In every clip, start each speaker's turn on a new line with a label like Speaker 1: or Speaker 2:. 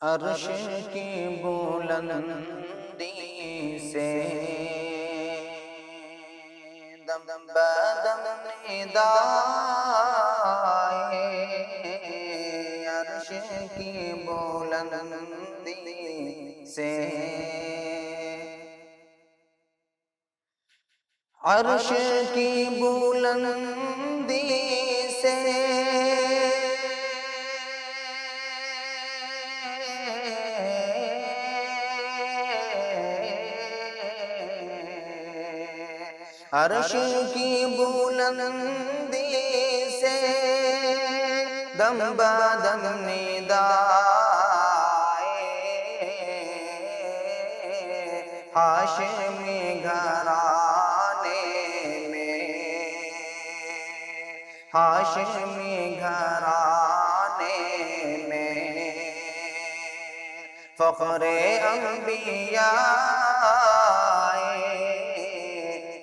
Speaker 1: عرش کی بلندی سے دم بدم ندائے عرش کی بلندی سے عرش کی بلندی سے عرش کی بلندی سے دم بدم ندائے ہاشمی گھرانے میں ہاشمی گھرانے میں فخر انبیاء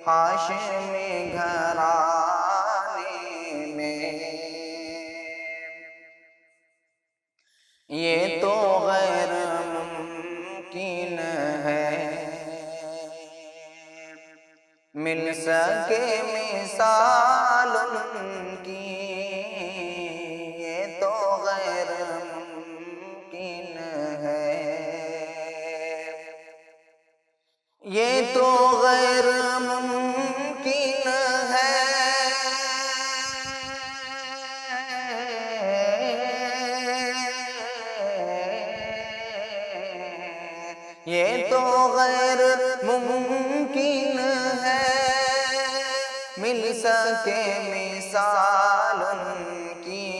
Speaker 1: ہاشمی گھرانے میں یہ تو غیر ممکن ہے مل سکے مثال ان کی یہ تو غیر ممکن ہے یہ تو غیر ممکن ہے یہ تو غیر ممکن ہے مل سکے مثال ان کی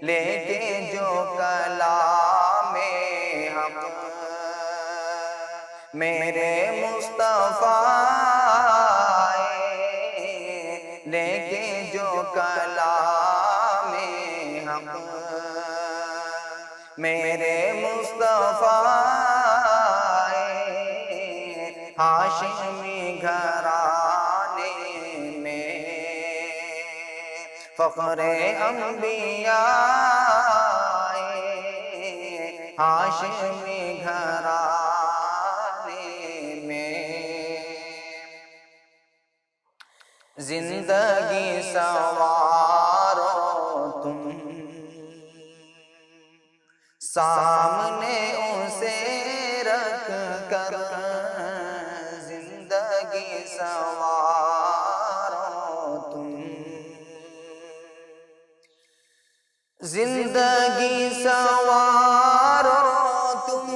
Speaker 1: لیکن جو کلام حق میرے مصطفیٰ لیکن جو کلام حق میرے مصطفیٰ ہاشمی گھرانے میں فخر انبیاء ہاشمی گھرانے میں زندگی سنوارو تم سامنے اسے رکھ کر زندگی سنوارو تم زندگی سنوارو تم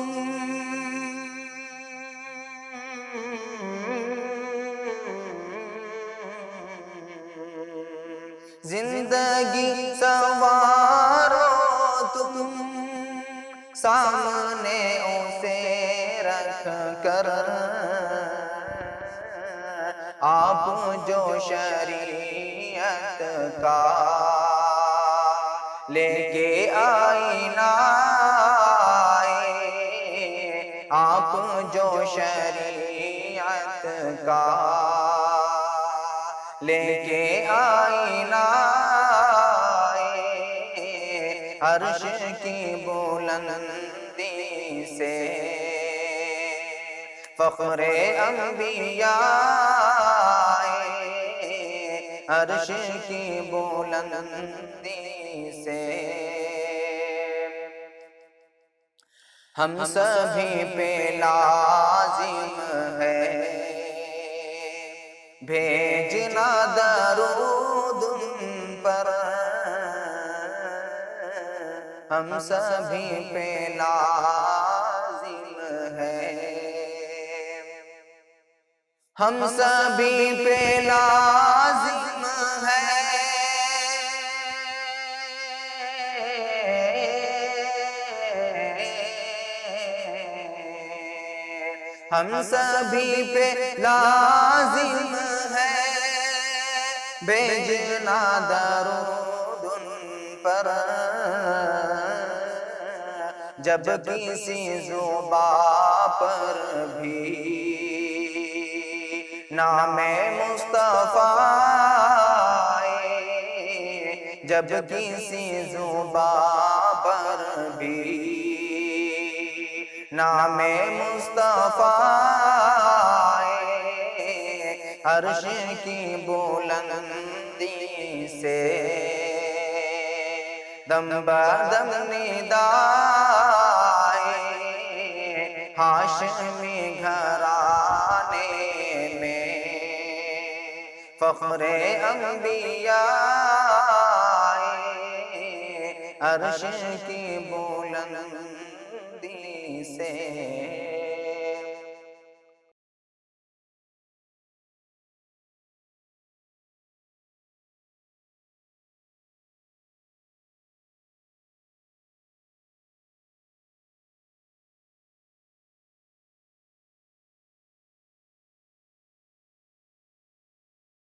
Speaker 1: زندگی سنوارو تم سامنے اسے رکھ کر آپ جو شریعت کا لے کے آئینہ آپ جو شریعت کا لے کے آئینہ عرش کی بلندی سے فخر انبیاء عرش کی بلندی سے ہم سبھی پہ لازم ہے بھیجنا درود ان پر ہم سبھی پہ لازم ہے ہم سبھی پہ لازم ہے ہم سبھی پہ لازم ہے بھیجنا درود ان پر جب کسی زباں پر بھی نام مصطفیٰ جب کسی زباں پر بھی نام مصطفیٰ عرش کی بلندی سے دم بدم ندائے ہاشمی گھرانے میں فخر انبیاء عرش کی بلندی سے